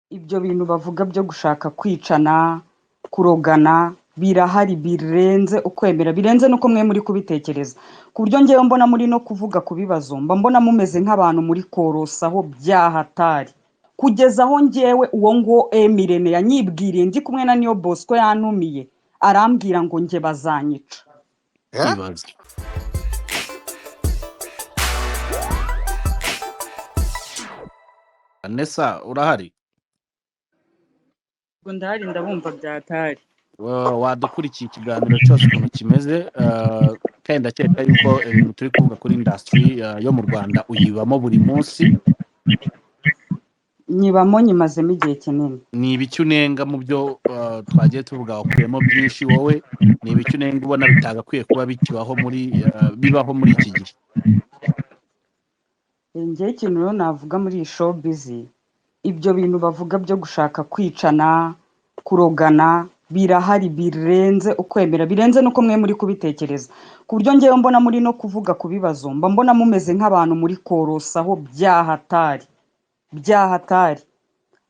Ibyo bintu bavuga byo gushaka kwicana, kurogana, birahari birenze ukwemera, birenze nuko mwe muri kubitekereza. Ku buryo ngewe mbona muri no kuvuga ku bibazo, mba mbona mumeze nk'abantu muri korosaho byahatari. Kugeza aho ngewe uwo ngo Emirene yanyibwiriye ndi kumwe na Niyo Bosco yantumiye, arambwira ngo nge bazanyica. Ibaze. Nessa urahari? Ngo ndahari ndabumva byatari. Wadukurikiye ikiganiro cyose ukuntu kimeze, kandi ndakeka yuko ibintu turi kuvuga kuri industry yo mu Rwanda uyibamo buri munsi. Nyibamo nyimazemo igihe kinini. Ni ibiki unenga mu byo twagiye tuvuga wakuyemo byinshi wowe? Ni ibiki unenga ubona bitagakwiye kuba bikibaho bibaho muri iki gihe? Ngewe ikintu rero navuga muri iyi showbiz, ibyo bintu bavuga byo gushaka kwicana, kurogana, birahari birenze ukwemera, birenze nuko mwe muri kubitekereza. Ku buryo ngewe mbona muri no kuvuga ku bibazo, mba mbona mumeze nk'abantu muri korosaho byahatari. Byahatari.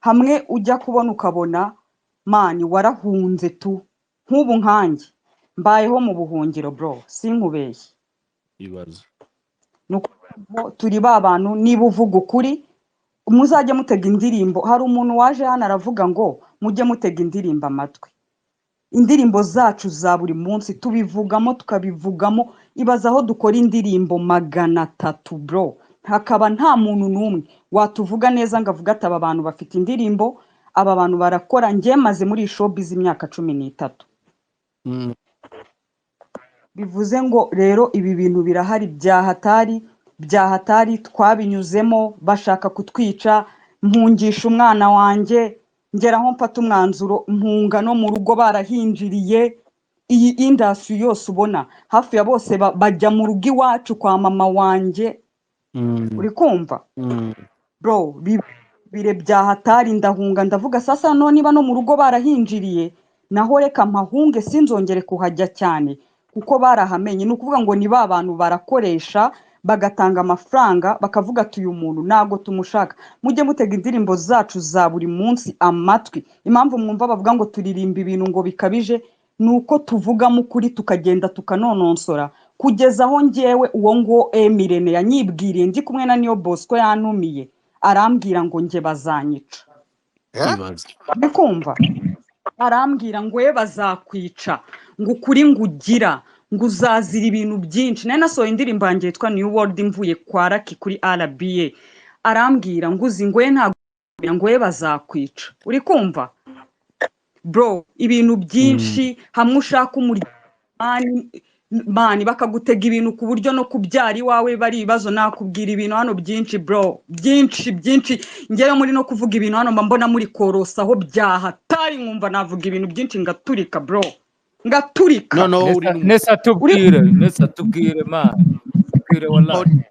Hamwe ujya kubona ukabona mani warahunze tu. Nk'ubu nkanjye mbayeho mu buhungiro bro, sinkubeshye. Ibaze. Nuko turi ba bantu niba uvuga ukuri muzajya mutega indirimbo. Hari umuntu waje hano aravuga ngo mujye mutega indirimbo amatwi. Indirimbo zacu za buri munsi tubivugamo tukabivugamo, ibaza aho dukora indirimbo 300 bro, hakaba nta muntu numwe watuvuga neza ngo avuga ati aba bantu bafite indirimbo, aba bantu barakora. Ngiye maze muri showbiz imyaka 13. Bivuze ngo rero ibi bintu birahari byahatari twabinyuzemo, bashaka kutwica, mpungisha umwana wanjye, ngeraho mfata umwanzuro mpunga no mu rugo barahinjiriye. Iyi industry yose ubona hafi ya bose bajya mu rugo iwacu kwa mama wanjye. Uri kumva bro, bire byahatari, ndahunga ndavuga sasa no niba no mu rugo barahinjiriye naho reka mpahunge sinzongere kuhajya cyane kuko barahamenye. Ni ukuvuga ngo ni ba bantu barakoresha bagatanga amafaranga bakavuga ati uyu muntu nago tumushaka, mujye mutega indirimbo zacu za buri munsi amatwi. Impamvu mwumva bavuga ngo turirimba ibintu ngo bikabije, nuko tuvugamo ukuri tukagenda tukanononsora. Kugeza aho ngewe uwo ngo Emirene yanyibwiriye ndi kumwe na Niyo Bosco yantumiye, arambwira ngo nge bazanyica. Ibaze. Bikumva arambwira ngo we bazakwica, ngo ukuri ngugira, ngo uzazira ibintu byinshi. Nari nasohoye indirimbo yanjye yitwa New World mvuye kwa Raki kuri RBA. Arambwira ngo uzi ngo we ntabwo ngo we bazakwica. Uri kumva bro, ibintu byinshi hamwe ushaka mani bakagutega ibintu ku buryo no kubyara iwawe bari ibibazo. Nakubwira ibintu hano byinshi bro, byinshi. Ngewe muri no kuvuga ibintu hano mbona muri korosaho byahatari, nkumva navuga ibintu byinshi ngaturika bro, ngaturika. No Nessa tubwire man, tubwire wallahi.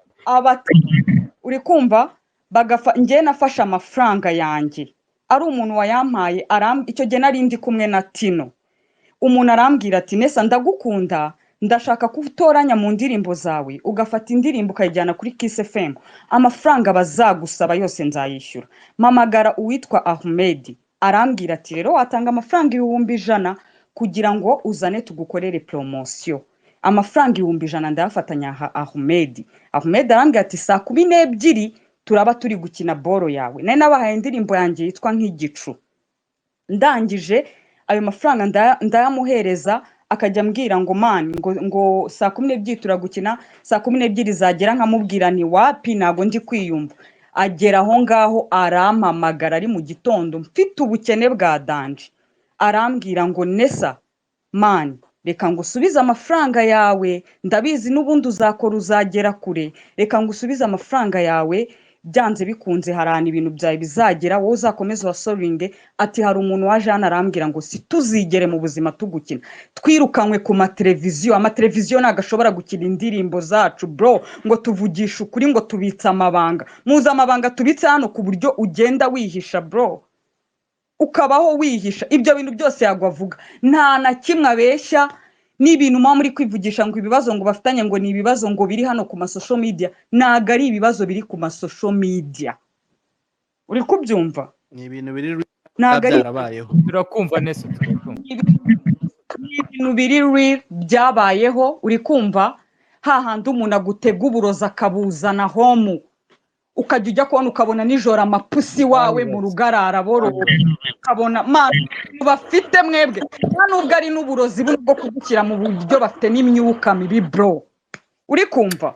Uri kumva ngewe nafashe amafaranga yanjye, ari umuntu wayampaye. Icyo gihe nari ndi kumwe na Tino. Umuntu arambwira ati Nessa ndagukunda, ndashaka kutoranya mu ndirimbo zawe ugafata indirimbo ukayijyana kuri Kiss FM, amafaranga bazagusaba yose nzayishyura. Mamagara uwitwa Ahmed, arambwira ati rero watanga amafaranga 100,000 kugira ngo uzane tugukorere promotion. Amafaranga 100,000 ndayafatanya Ahmed arambwira ati saa 12 turaba turi gukina boro yawe. Nari nabahaye indirimbo yanjye yitwa nk'igicu. Ndangije ayo mafaranga ndayamuhereza, akajya ambwira ngo man ngo saa 12 turagukina, saa 12 zagera nkamubwira ni wapi nago ndi kwiyumva. Agera aho ngaho arampamagara ari mu gitondo mfite ubukene bwa danje, arambwira ngo Nessa man reka ngo usubize amafaranga yawe, ndabizi n'ubundi uzakora uzagera kure, reka ngo usubize amafaranga yawe, byanze bikunze harana ibintu byawe bizagera, wowe uzakomeza wasoringe. Ati hari umuntu waje hano arambwira ngo situzigere mu buzima tugukina, twirukanywe ku mateleviziyo. Amateleviziyo nagashobora gukina indirimbo zacu bro, ngo tuvugisha ukuri, ngo tubitsa amabanga. Muza amabanga tubitse hano ku buryo ugenda wihisha bro, ukabaho wihisha. Ibyo bintu byose yagwavuga nta na kimwe abeshya. N'ibintu muri kwivugisha ngo ibibazo ngo bafitanye ngo ni ibibazo ngo biri hano ku social media, naga ari ibibazo biri ku social media. Uri kubyumva ni ibintu biri ntabwo ari byarabayeho turakumva neza turakumva ibintu biri real byabayeho uri kumva hahandi umuntu agutega uburozi akabuzana homu ukajya ujya kubona ukabona nijoro amapusi wawe mu rugarara borora ukabona bafite mwebwe nta nubwo ari n'uburozi bwo kugushyira mu buryo bafite n'imyuka mibi bro uri kumva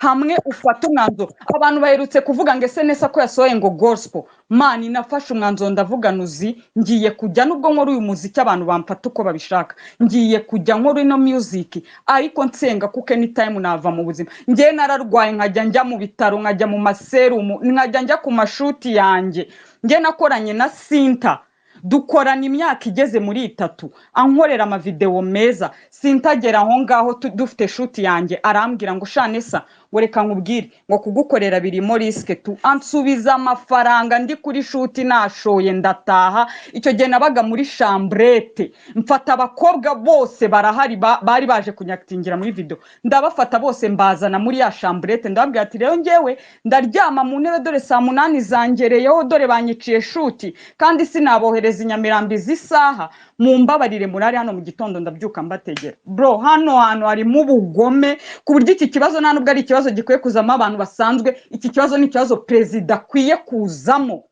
hamwe ufata umwanzuro abantu baherutse kuvuga ngo ese nesa ko yasohoye ngo gospel mani nafashe umwanzuro ndavuga nuzi ngiye kujya nubwo nkora uyu muziki abantu bamfata uko babishaka ngiye kujya nkora ino music ariko nsenga kuko anytime nava mu buzima ngiye nararwaye nkajya njya mu bitaro nkajya mu maserumu nkajya njya ku mashuti yanjye ngiye nakoranye na Sinta dukorana imyaka igeze muri 3 ankorera amavideo meza sintagera aho ngaho dufite shoot yanjye arambwira ngo shanesa wereka nkubwire ngo kugukorera birimo risk tu ansubiza amafaranga ndi kuri shoot nashoye ndataha icyo gihe nabaga muri chambrette mfata abakobwa bose barahari bari baje kunyaktingira muri video ndabafata bose mbazana muri ya chambrette ndababwira ati rero ngewe ndaryama mu ntebe dore saa 8 zangereyeho dore banyiciye shoot kandi sinabohereza inyamirambi z'isaha mumbabarire murari hano mu gitondo ndabyuka mbategera bro hano harimo ubugome ku buryo iki kibazo nta nubwo ari ikibazo gikwiye kuzamo abantu basanzwe iki kibazo ni ikibazo perezida akwiye kuzamo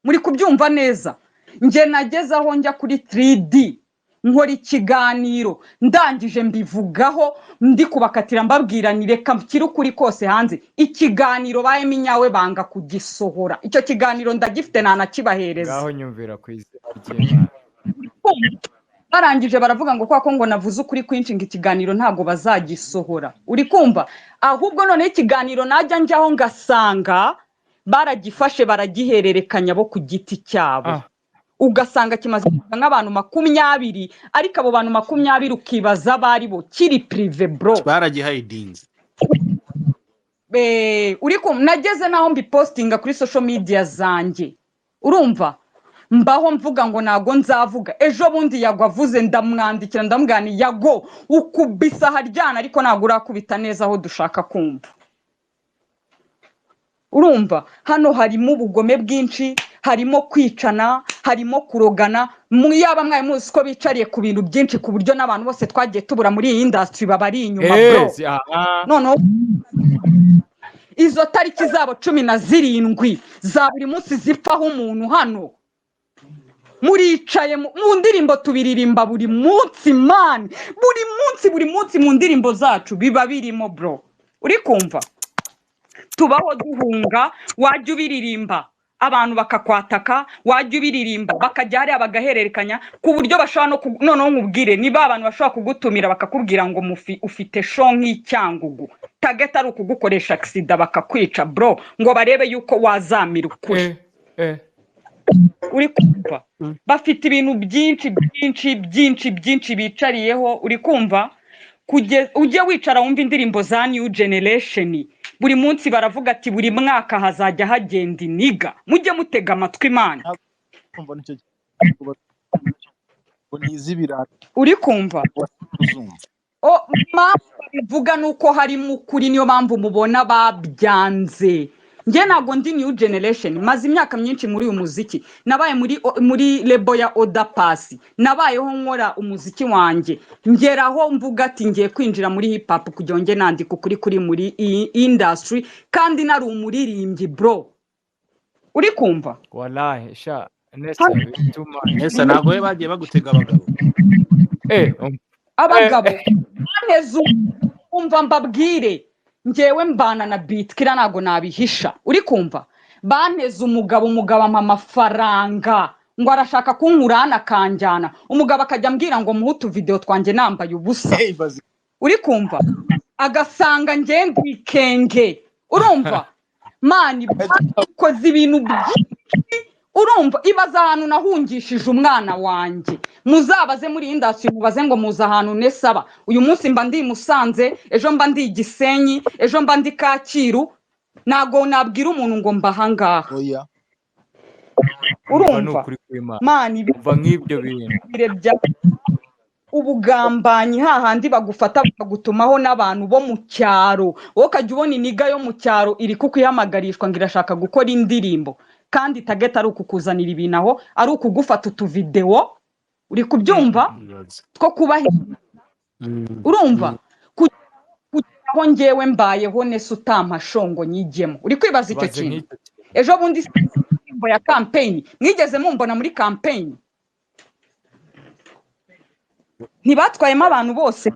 muri kubyumva neza nge nageze aho njya kuri 3D nkora ikiganiro ndangije mbivugaho ndi kubakatira mbabwira ni reka mkiri ukuri kose hanze ikiganiro baye minyawe banga kugisohora icyo kiganiro ndagifite nanakibahereza ngaho nyumvira kwizera barangije baravuga ngo kwa ngo navuze ukuri kwinshi ngo ikiganiro ntago bazagisohora uri kumva ahubwo none ikiganiro najya njyaho ngasanga baragifashe baragihererekanya bo ku giti cyabo ugasanga kimaze nk'abantu 20 ariko abo bantu 20 ukibaza bari bo kiri prive bro baragihidinze uri kumva nageze naho mbipostinga kuri social media zanjye urumva mbaho mvuga ngo nago nzavuga ejo bundi yagwavuze ndamwandikira ndamugani yago ukubisa haryana ariko nagura kubita neza aho dushaka kumva urumva hano harimo ubugome bwinshi harimo kwicana harimo kurogana yaba mwaye muzi ko bicariye ku bintu byinshi ku buryo n'abantu bose twagiye tubura muri iyi industry babari inyuma bro none izo tariki zabo 17 za buri munsi zipfaho umuntu hano muricaye mu ndirimbo tubiririmba buri munsi man buri munsi mu ndirimbo zacu biba birimo bro uri kumva tubaho duhunga wajya ubiririmba abantu bakakwataka wajya ubiririmba bakajya hari abagahererekanya ku buryo bashobora noneho nkubwire niba abantu bashobora kugutumira bakakubwira ngo ufite show nk'icyangugu target ari ukugukoresha accident bakakwica bro ngo barebe yuko wazamira ukuri uri kumva bafite ibintu byinshi bicariyeho uri kumva ujye wicara wumva indirimbo za new generation buri munsi baravuga ati buri mwaka hazajya hagenda iniga mujye mutega amatwi imana uri kumva bivuga nuko harimo ukuri niyo mpamvu mubona babyanze nge nago ndi new generation maze imyaka myinshi muri uyu muziki nabaye muri lebo ya Oda Pasi nabayeho nkora umuziki wanjye ngeraho mvuga ati ngiye kwinjira muri hip hop kugira ngo nandike kuri muri industry kandi nari umuririmbyi bro uri kumva wallahi sha nesa nago bagiye bagutega abagabo baneze umva mbabwire ngewe mbana na beat kira nago nabihisha uri kumva banteze umugabo ampa amafaranga ngo arashaka kunkurana kanjyana umugabo akajya ambwira ngo muhutu video twanjye nambaye ubusa uri kumva agasanga ngendi kenge urumva mani bakoze ibintu byinshi urumva ibaza ahantu nahungishije umwana wanjye muzabaze muri industry mubaze ngo muza ahantu nesaba uyu munsi mba ndi Musanze ejo mba ndi Gisenyi ejo mba ndi Kacyiru nago nabwira umuntu ngo mbahangaha urumva mani biva nk'ibyo bintu ubugambanyi hahandi bagufata bakagutumaho n'abantu bo mu cyaro wowe ukajya ubona iniga yo mu cyaro iri kukwihamagarishwa ngo irashaka gukora indirimbo kandi target ari ukukuzanira ibintu aho ari ukugufata utuvideo uri kubyumva two kubaho urumva aho ngewe mbayeho nese utampashongo nyigemo uri kwibaza icyo kintu ejo bundi simbo ya campaign mwigeze mumbona muri campaign ntibatwayemo abantu bose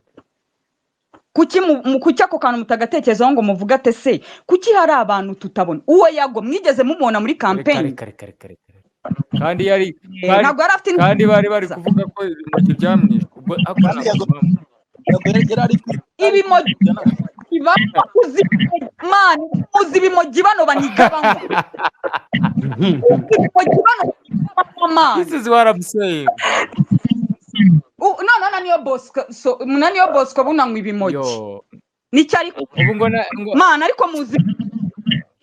kuki ako kantu mutagatekerezaho ngo muvuga ate se kuki hari abantu tutabona uwo yago mwigeze mumubona muri campaign kandi yari ntabwo yari afite kandi bari kuvuga ko ibimogi byamwishe ubwo ibimogi muzi ibimogi bano baniga banywa ibimogi bano banywa this is what I'm saying niyo Bosco bunanywa ibimogi nicyari ubu ngo mana ariko muzi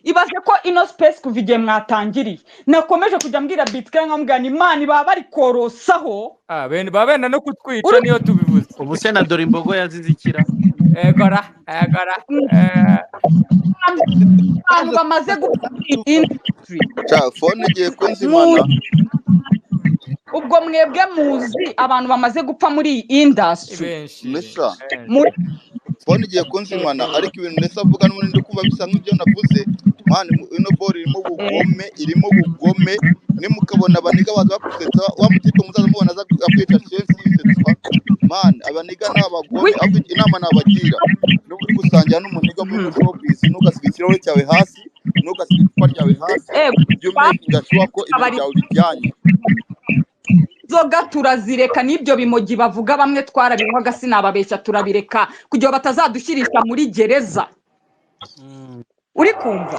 ibaze ko ino space kuva igihe mwatangiriye nakomeje kujya mbwira Bitcoin nkamubwira ni Imana baba bari korosaho babenda no kutwica niyo tubivuze ubu se na dore imbogo yazizikira egora abantu bamaze gupfa industry phone igiye kunzimana ubwo mwebwe muzi abantu bamaze gupfa muri iyi industry Nesa phone igiye kunzimana ariko ibintu Nesa avuga n'ubundi kuba bisa nk'ibyo navuze man ino ball irimo ubugome nimukabona abaniga baza bakusetsa wa mutipe muzaza mubona aza akwica sense yisetsa man abaniga n'abagome afite inama nabagira no gusangira n'umuniga muri showbiz nugasibikiraho cyawe hasi nugasibikwa cyawe hasi byo making sure ko ibintu byawe bijyanye zoga turazireka n'ibyo bimogi bavuga bamwe twarabinywaga sinababeshya turabireka kugira batazadushyirisha muri gereza uri kumva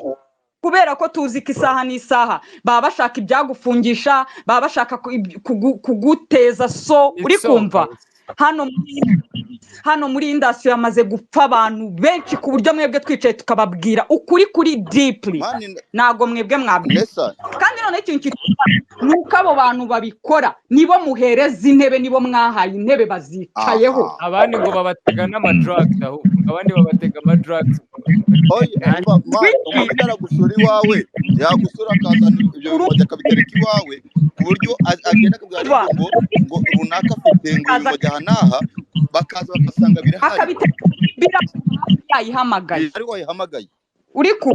kubera ko tuzi ko isaha n'isaha baba bashaka ibyagufungisha baba bashaka kuguteza uri kumva hano muri industry yamaze gupfa abantu benshi ku buryo mwebwe twicaye tukababwira ukuri kuri deeply nago mwebwe mwabwira kandi none ikintu nuko abo bantu babikora nibo muhereza intebe nibo mwahaye intebe bazicayeho abandi ngo babatega n'amadrugs abandi babatega amadrugs umutara gusura iwawe yagusura akazana ibyo bimogi akabitereka iwawe ku buryo agenda akabwira ngo runaka afite ngo ibimogi ahanaha bakaza bagasanga birahari yayihamagaye ari wayihamagaye uri ku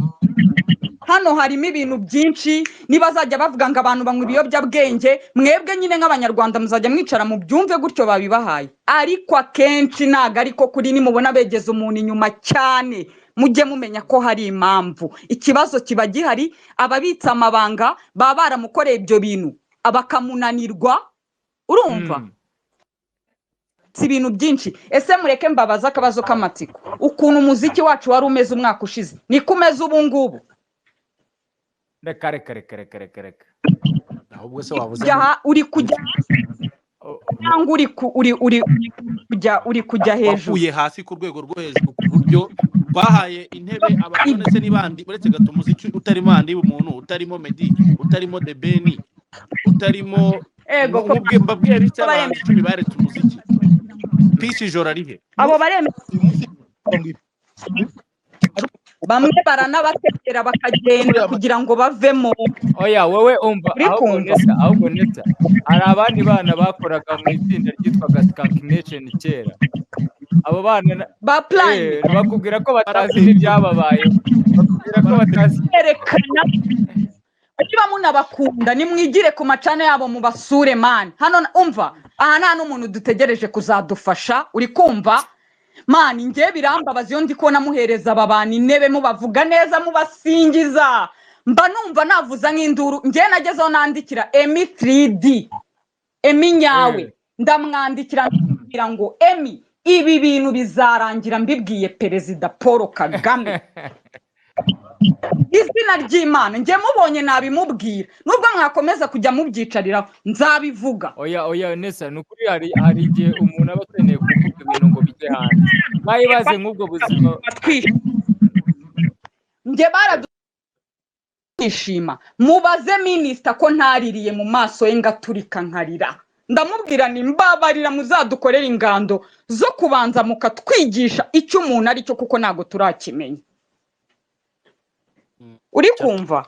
hano harimo ibintu byinshi nibazajya bavuga ngo abantu banywa ibiyobyabwenge mwebwe nyine nk'abanyarwanda muzajya mwicara mu byumve gutyo babibahaye ariko akenshi ntago ariko kuri nimubona begeza umuntu inyuma cyane mujye mumenya ko hari impamvu ikibazo kiba gihari ababitsa amabanga baba baramukoreye ibyo bintu abakamunanirwa urumva si ibintu byinshi ese mureke mbabaza akabazo k'amatsiko ukuntu umuziki wacu wari umeze umwaka ushize niko umeze ubu ngubu reka ahubwo se wavuze uri kujya cyangwa uri kujya hejuru wakuye hasi ku rwego rwo hejuru ku buryo bahaye intebe ababonetse n'ibandi uretse gato umuziki utarimo andi umuntu utarimo Meddy utarimo The Ben utarimo mbabwiye bitse abantu 10 baretse umuziki Peace ijoro arihe abo bareme bamwe baranabategera bakagenda kugira ngo bavemo oya wowe umva ahubwo neta hari abandi bana bakoraga mu itsinda ryitwaga Skank Nation kera abo bana ba plan bakubwira ko batazi n'ibyababaye bakubwira ko batazi erekana niba munabakunda nimwigire ku macane yabo mu basure man hano umva aha nta n'umuntu dutegereje kuzadufasha uri kumva man ngiye birambabaza iyo ndi kubona muhereza ababana intebe mubavuga neza mubasingiza mba numva navuza nk'induru ngiye nagezeho nandikira Emi 3D Emi nyawe ndamwandikira ngira ngo Emi ibi bintu bizarangira mbibwiye Perezida Paul Kagame izina ry'Imana ngiye mubonye nabimubwira nubwo mwakomeza kujya mubyicarira nzabivuga oya Nesa nukuri hari igihe umuntu aba akeneye kuvuga ibintu ngo bijye hanze bayibaze nk'ubwo buzima ngiye baradwishima mubaze minister ko ntaririye mu maso ye ngaturika nkarira ndamubwira ni mbabarira muzadukorera ingando zo kubanza mukatwigisha icyo umuntu ari cyo kuko nago turakimenya uri kumva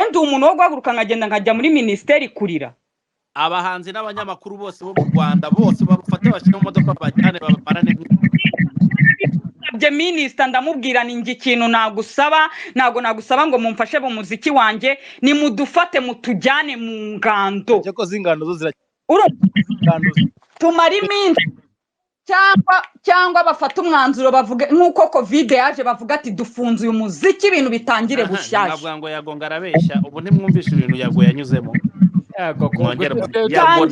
ndi umuntu wo guhaguruka nkagenda nkajya muri minisiteri kurira. abahanzi n'abanyamakuru bose bo mu Rwanda bose babufate bashyira mu modoka bajyane babarane bye minisita ndamubwira ni ngi ikintu ntago nagusaba ngo mumfashe mu muziki wanjye, ni mudufate mutujyane mu ngando. Cyako zingando zo tumara iminsi cyangwa bafata umwanzuro bavuga nk'uko covid yaje bavuga ati dufunze uyu muziki ibintu bitangire bushyashya. Ntabwo ngo yagonga arabeshya, ubu ntimwumvishe ibintu yago yanyuzemo. Yago yago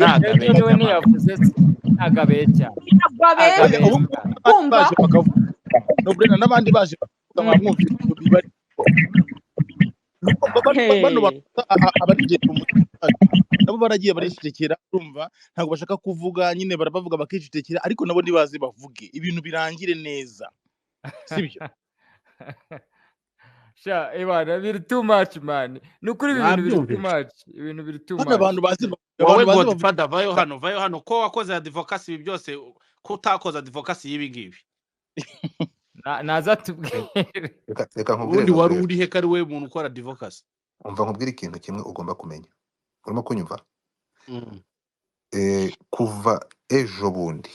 ntagabeshya kumva Nobrena n'abandi baje bamwumvira bibari nabo baragiye barishikira urumva ntabwo bashaka kuvuga nyine barabavuga bakishikira ariko nabo nibazi bavuge ibintu birangire neza sibyo. Sha ebana biri too much man, nukuri ibintu biri too much, ibintu biri too much. Abantu bazi wowe Godfather vayo hano ko wakoze advocacy ibi byose ko utakoze advocacy y'ibi ngibi naza tubwire reka nkubwire ubundi wari uri he kari we muntu ukora advocacy. umva nkubwire ikintu kimwe ugomba kumenya, urimo kunyumva? Kuva ejo bundi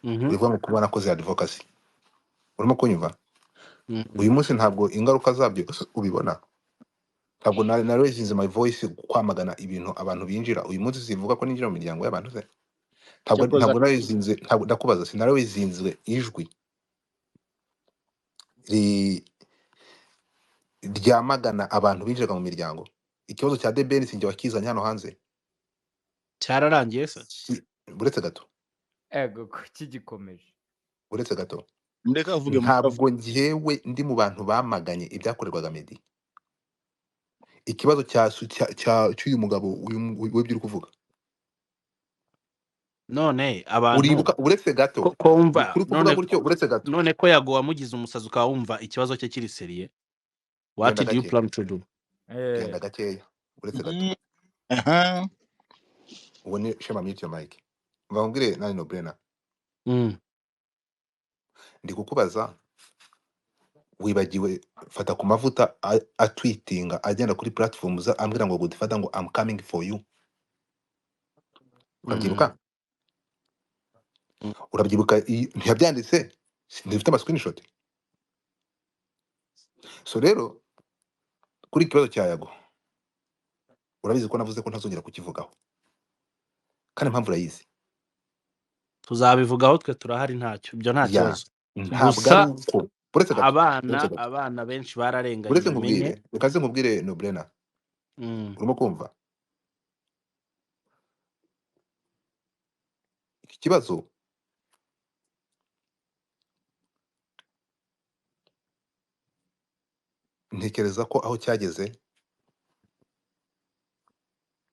bivuga ngo kuba nakoze advocacy, urimo kunyumva? uyu munsi ntabwo ingaruka zabyo ubibona, ntabwo narezinze my voice kwamagana ibintu abantu binjira. uyu munsi sivuga ko ninjira mu miryango y'abantu se, ntabwo narezinze, ntabwo ndakubaza sinarezinzwe ijwi ryamagana abantu binjiraga mu miryango. Ikibazo cya DBN sinjye wakizanye hano hanze, cyararangiye se buretse gato ego kigikomeje, buretse gato ndeka avuge ntabwo njyewe ndi mu bantu bamaganye ibyakorerwaga Meddy. Ikibazo cy'uyu mugabo w'ibyo uri kuvuga none abantu uribuka, buretse gato kumva kuvuga gutyo, buretse gato none ko yago wamugize umusazi ukaba wumva ikibazo cye kiri seriye. What did you plan to do? genda gakeya, buretse gato ubu ni shema mute your mic. mva nkubwire nani Nobrena, ndi kukubaza wibagiwe, fata ku mavuta atwitinga agenda kuri platforms ambwira ngo Godfather ngo I'm coming for you. urabyibuka? urabyibuka ntiyabyanditse, ndifite ama screenshot. So rero kuri ikibazo cya Yago urabizi ko navuze ko ntazongera kukivugaho, kandi impamvu urayizi. tuzabivugaho twe turahari, ntacyo ibyo nta kibazo. ntabwo uko buretse gato abana benshi bararenganye. buretse nkubwire, reka nze nkubwire Nobrena, urimo kumva? iki kibazo ntekereza ko aho cyageze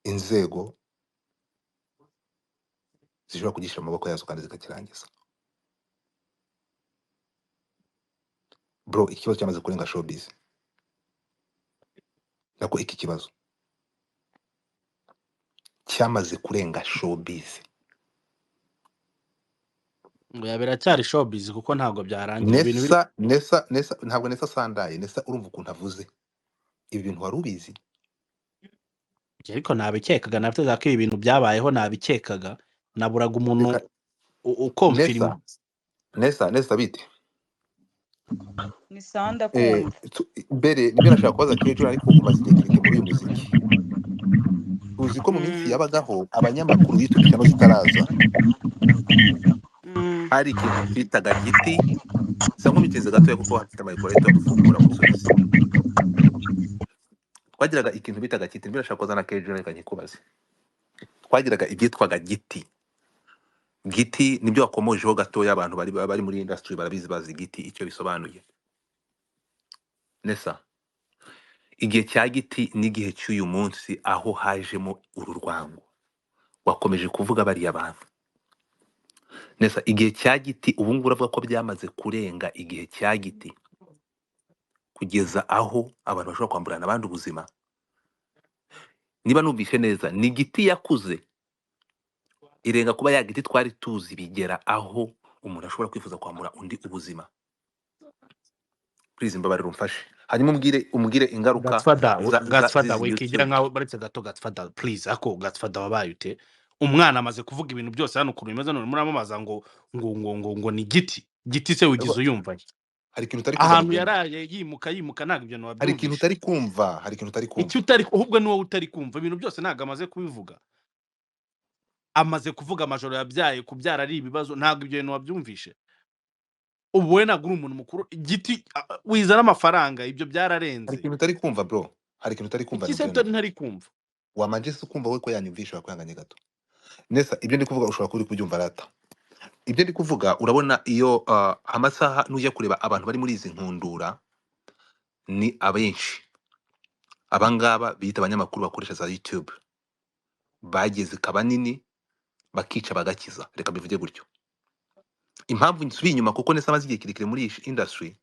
inzego zishobora kugishyira mu maboko yazo kandi zikakirangiza. Bro, ikibazo cyamaze kurenga showbiz. Nako iki kibazo cyamaze kurenga showbiz. ngo yabera cyari showbiz kuko ntabwo byarangiye Nesa ntabwo Nesa sandaye. Nesa urumva ukuntu avuze ibi bintu wari ubizi? ariko nabikekaga, nafite ko ibi bintu byabayeho, nabikekaga, naburaga umuntu ukomfirima. Nesa bite ni sanda kumva mbere nibyo nashaka kubaza Kejo, ariko umaze igihe kirekire muri uyu muziki. Uzi ko mu minsi yabagaho abanyamakuru YouTube cyangwa zitaraza hari ikintu bitaga giti, sa nkumiteze gato kuko hafite amayikoreto gufungura umusozi. Twagiraga ikintu bitaga giti, nibyo nashaka kuzana Kejo, reka nkikubaze. Twagiraga ibyitwaga giti. Giti nibyo wakomojeho gatoya, abantu bari muri industry barabizi, bazi giti icyo bisobanuye. Nesa, igihe cya giti n'igihe cy'uyu munsi aho hajemo uru rwango wakomeje kuvuga bariya bantu. Nesa, igihe cya giti ubu ngubu uravuga ko byamaze kurenga igihe cya giti kugeza aho abantu bashobora kwamburana abandi ubuzima. Niba numvise neza, ni giti yakuze irenga kuba ya giti twari tuzi, bigera aho umuntu ashobora kwifuza kwambura undi ubuzima. please mbabarira umfashe hanyuma umbwire ingaruka Gatsfada z'izi wikigira YouTube. nkaho baretse gato Gatsfada please ako Gatsfada wabaye ute umwana amaze kuvuga ibintu byose hano ukuntu bimeze none muramamaza ngo ni giti se wigize uyumva hari ikintu utari kumva ahantu mugenda yaraye yimuka ntabwo ibyo hari ikintu wabyumvishe utari kumva icyo utari ahubwo ni wowe utari kumva ibintu byose ntabwo amaze kubivuga amaze kuvuga amajoro yabyaye kubyara ari ibibazo ntabwo ibyo bintu wabyumvishe ubu we ntabwo uri umuntu mukuru igiti wizana amafaranga ibyo hari byararenze ikintu utari kumva bro hari ikintu utari kumva iki se Nugenda ntari kumva wamanje se kumva we ko yanyumvisha wakwihanganye gato nesa ibyo ndi kuvuga ushobora kuba uri kubyumva rata ibyo ndi kuvuga urabona iyo amasaha nujya kureba abantu bari muri izi nkundura ni abenshi abangaba bita abanyamakuru bakoresha za YouTube bageze kabanini bakica bagakiza reka bivuge gutyo impamvu nsubiye inyuma kuko nesa amaze igihe kirekire muri iyi industry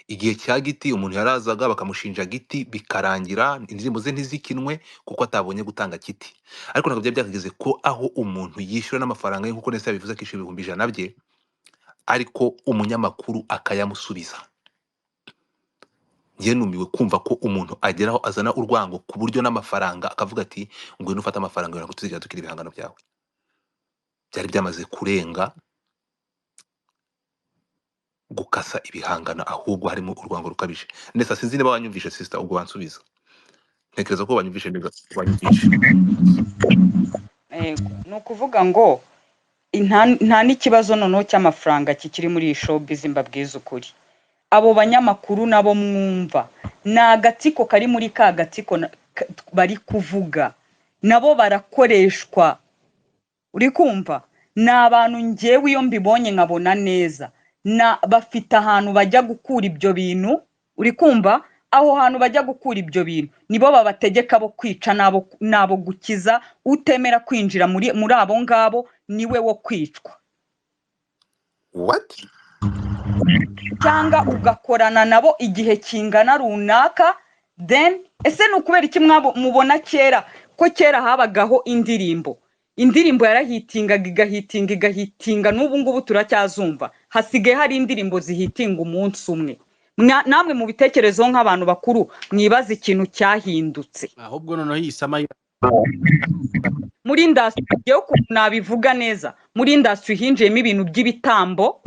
igihe cya giti umuntu yarazaga bakamushinja giti bikarangira indirimbo ze ntizikinwe kuko atabonye gutanga kiti ariko ntabwo byari byakageze ko aho umuntu yishyura n'amafaranga ye nkuko nesa yabivuze akishyura 100 bye ariko umunyamakuru akayamusubiza njye numiwe kumva ko umuntu ageraho azana urwango ku buryo n'amafaranga akavuga ati ngo nufata amafaranga yawe tuzigira tukiri ibihangano byawe byari byamaze kurenga gukasa ibihangano ahubwo harimo urwango rukabije nesa sinzi niba wanyumvishe sister ubwo wansubiza ntekereza ko wanyumvishe neza wanyumvishe ni ukuvuga ngo nta n'ikibazo noneho cy'amafaranga kikiri muri iyi showbiz mbabwiza ukuri abo banyamakuru nabo mwumva ni agatsiko kari muri ka gatsiko bari kuvuga nabo barakoreshwa uri kumva ni abantu njyewe iyo mbibonye nkabona neza bafite ahantu bajya gukura ibyo bintu uri kumva aho hantu bajya gukura ibyo bintu nibo babategeka bo kwica nabo gukiza utemera kwinjira muri abo ngabo niwe wo kwicwa what cyangwa ugakorana nabo igihe kingana runaka then ese nukubera iki mubona kera ko kera habagaho indirimbo yarahitinga n'ubu ngubu turacyazumva hasigaye hari indirimbo zihitinga umunsi umwe namwe mu bitekerezo nk'abantu bakuru mwibaza ikintu cyahindutse ahubwo noneho yisama muri industry yo nabivuga neza muri industry hinjiyemo ibintu by'ibitambo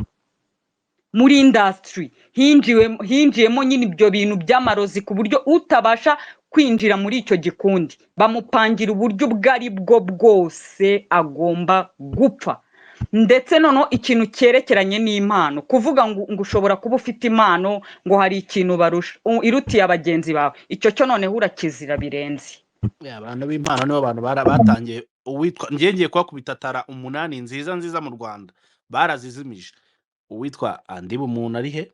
muri industry hinjiyemo nyine ibyo bintu by'amarozi ku buryo utabasha kwinjira muri icyo gikundi bamupangira uburyo bwari bwo bwose agomba gupfa ndetse noneho ikintu cyerekeranye n'impano kuvuga ngo ushobora kuba ufite impano ngo hari ikintu barusha irutiye abagenzi bawe icyo cyo noneho urakizira birenze abantu b'impano nibo abantu batangiye uwitwa ngiye kubakubita tara 8 nziza mu Rwanda barazizimije uwitwa Andiba umuntu ari he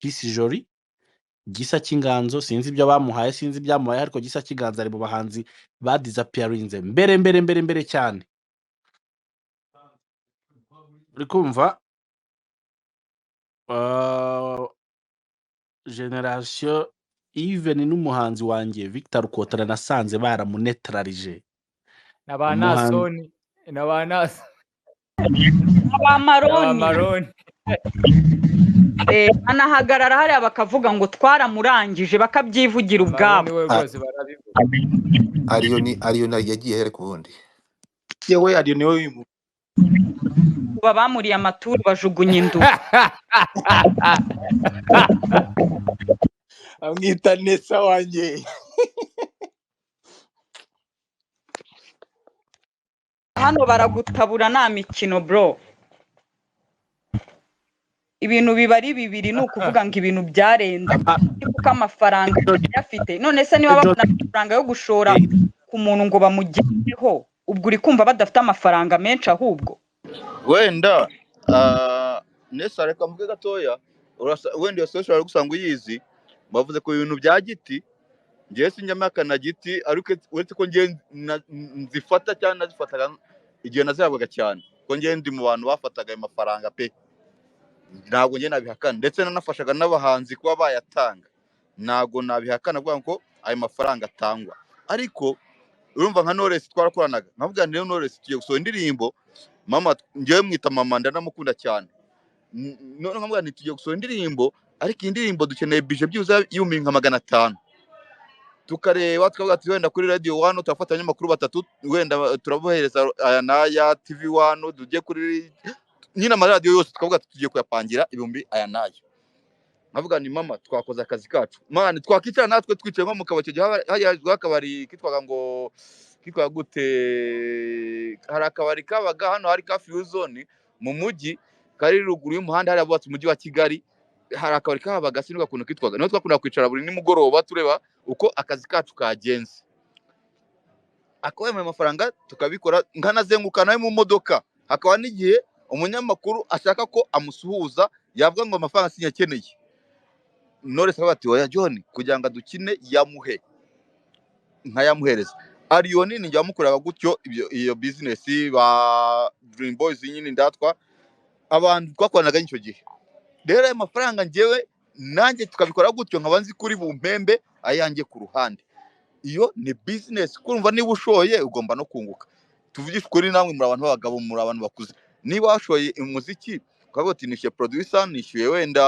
Gisi Jori Gisa cy'inganzo sinzi ibyo bamuhaye sinzi ibyamuhaye ariko Gisa cy'inganzo ari mu bahanzi ba disappearinze mbere cyane uri kumva generation even n'umuhanzi wanjye Victor Kotara nasanze baramunetralije n'abanasoni n'abamaroni anahagarara hariya bakavuga ngo twaramurangije bakabyivugira ubwabo ariyo yagiye here ku bundi yewe ariyo niwe bamuriye amaturu bajugunya indu amwita nesa wanjye hano baragutabura nta mikino bro ibintu biba ari bibiri ni ukuvuga ngo ibintu byarenze kuko amafaranga yafite none se niba babona amafaranga yo gushora ku muntu ngo bamugereho ubwo uri kumva badafite amafaranga menshi ahubwo wenda nesa reka mvuge gatoya wenda iyo social ari gusanga uyizi bavuze ku bintu bya giti ngiye sinjyamaka na giti ariko uretse ko ngiye nzifata cyane nazifataga igihe nazihabwaga cyane ko ngiye ndi mu bantu bafataga ayo mafaranga pe ntabwo ngiye nabihakana ndetse nanafashaga n'abahanzi kuba bayatanga ntabwo nabihakana kuvuga ngo ayo mafaranga atangwa ariko urumva nka Knowless twarakoranaga nkavuga rero Knowless tugiye gusohora indirimbo mama ngiye mwita mama ndanamukunda cyane none nkavuga nti tugiye gusohora indirimbo ariko iyi ndirimbo dukeneye bije byibuze y'ibihumbi nka 500 tukareba tukavuga ati wenda kuri radio 1 turafata abanyamakuru 3 wenda turabohereza aya naya TV 1 tujye kuri nyina amaradiyo yose tukavuga ati tugiye kuyapangira ibihumbi aya naya nkavuga ni mama twakoze akazi kacu man twakicara natwe twicaye nko mu kabari hajya akabari kitwaga ngo kitwa gute hari akabari kabaga hano hari Curfew Zone mu mujyi kari ruguru y'umuhanda hari abubatse umujyi wa Kigali hari akabari kabaga sinuka kuntu kitwaga no twakunda kwicara buri nimugoroba tureba uko akazi kacu kagenze akoye mu mafaranga tukabikora nkanazenguka nawe mu modoka hakaba n'igihe umunyamakuru ashaka ko amusuhuza yavuga ngo amafaranga sinyakeneye Knowless bati oya John kugira ngo dukine yamuhe nkayamuhereza Arioni ni yamukoraga gutyo iyo business ba Dream Boys nyine ndatwa abantu twakoranaga icyo gihe rero ayo mafaranga ngewe nanjye tukabikora gutyo nkabanzi kuri bumpembe ayanjye ku ruhande iyo ni business kurumva niba ushoye ugomba no kunguka tuvugisha kuri namwe muri abantu b'abagabo muri abantu bakuze niba washoye umuziki ukavuga ati nishyuye producer nishyuye wenda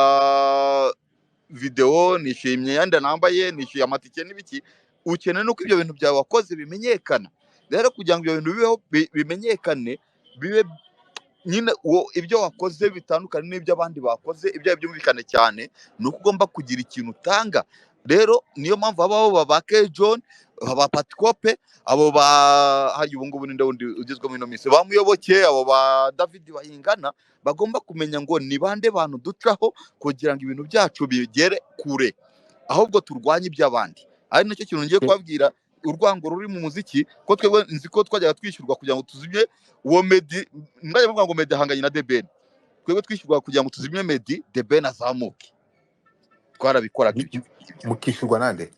video nishyuye imyenda nambaye nishyuye amatike n'ibiki ukeneye nuko ibyo bintu byawe wakoze bimenyekana rero kugira ngo ibyo bintu bibeho bimenyekane bibe nyine ibyo wakoze bitandukanye n'ibyo abandi bakoze ibyo byumvikane cyane nuko ugomba kugira ikintu utanga rero niyo mpamvu abaho ba John aba Patikope abo ba hari ubungubu ninde wundi ugizwe mu minsi bamuyoboke abo ba David Bahingana bagomba kumenya ngo ni bande bantu dutraho kugira ngo ibintu byacu bigere kure ahubwo turwanye iby'abandi ari nacyo kintu ngiye kubabwira urwango ruri mu muziki ko twebwe nzi ko twajyaga twishyurwa kugira ngo tuzimye uwo Meddy ndaje bavuga ngo Meddy ahanganye na The Ben twebwe twishyurwa kugira ngo tuzimye Meddy The Ben azamuke twarabikoraga ibyo mukishyurwa nande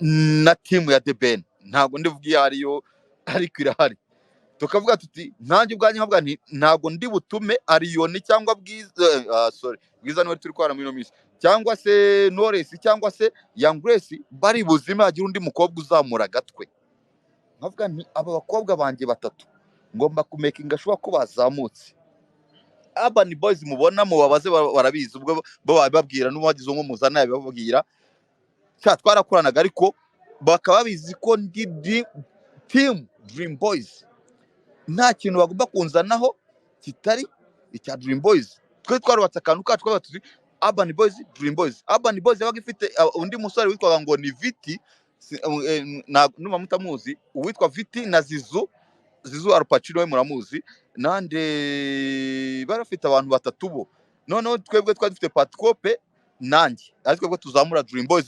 na team ya The Ben ntabwo ndivugiye ariyo ariko irahari tukavuga tuti ntanjye ubwanjye nkavuga nti ntabwo ndi butume Arioni cyangwa Bwiza niwe turi kwara muri minsi cyangwa se Knowless cyangwa se Young Grace bari buzima agira undi mukobwa uzamura gatwe nkavuga nti aba bakobwa banje batatu ngomba kumekinga shuwa ko bazamutse Urban Boys mubona mu babaze barabizi ubwo bo bababwira n'uwagize nko muzana bababwira cya twarakoranaga ariko bakaba bizi ko ndi team Dream Boys nta kintu bagomba kunzanaho kitari icya Dream Boys twe twarubatse akantu kacu twaba tuzi Urban Boys Dream Boys Urban Boys yabaga ifite undi musore witwaga ngo ni Viti numa mutamuzi uwitwa Viti na Zizu Arupacino we muramuzi nande barafite abantu batatu bo noneho twebwe twari dufite Patikope nanjye ariko twebwe tuzamura Dream Boys